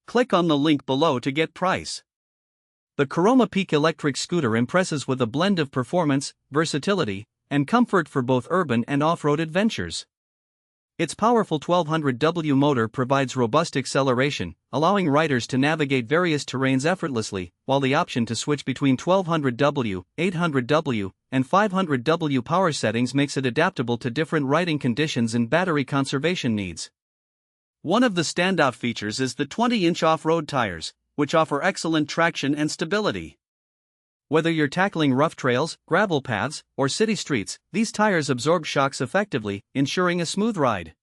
Click on the link below to get price. The Caroma Peak Electric Scooter impresses with a blend of performance, versatility, and comfort for both urban and off-road adventures. Its powerful 1200W motor provides robust acceleration, allowing riders to navigate various terrains effortlessly, while the option to switch between 1200W, 800W, and 500W power settings makes it adaptable to different riding conditions and battery conservation needs. One of the standout features is the 20-inch off-road tires, which offer excellent traction and stability. Whether you're tackling rough trails, gravel paths, or city streets, these tires absorb shocks effectively, ensuring a smooth ride.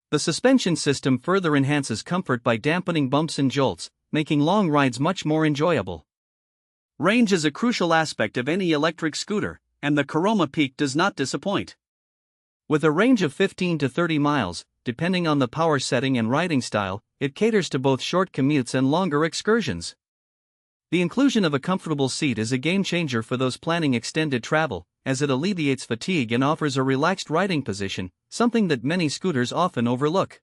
The suspension system further enhances comfort by dampening bumps and jolts, making long rides much more enjoyable. Range is a crucial aspect of any electric scooter, and the Caroma Peak does not disappoint. With a range of 15 to 30 miles, depending on the power setting and riding style, it caters to both short commutes and longer excursions. The inclusion of a comfortable seat is a game-changer for those planning extended travel, as it alleviates fatigue and offers a relaxed riding position, something that many scooters often overlook.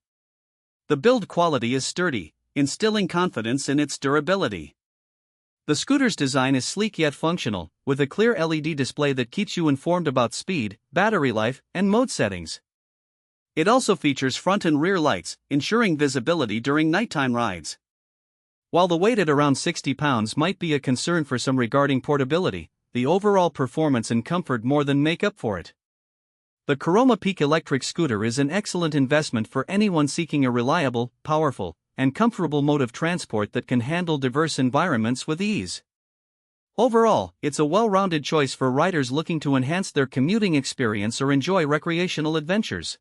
The build quality is sturdy, instilling confidence in its durability. The scooter's design is sleek yet functional, with a clear LED display that keeps you informed about speed, battery life, and mode settings. It also features front and rear lights, ensuring visibility during nighttime rides. While the weight at around 60 pounds might be a concern for some regarding portability, the overall performance and comfort more than make up for it. The Caroma Peak Electric Scooter is an excellent investment for anyone seeking a reliable, powerful, and comfortable mode of transport that can handle diverse environments with ease. Overall, it's a well-rounded choice for riders looking to enhance their commuting experience or enjoy recreational adventures.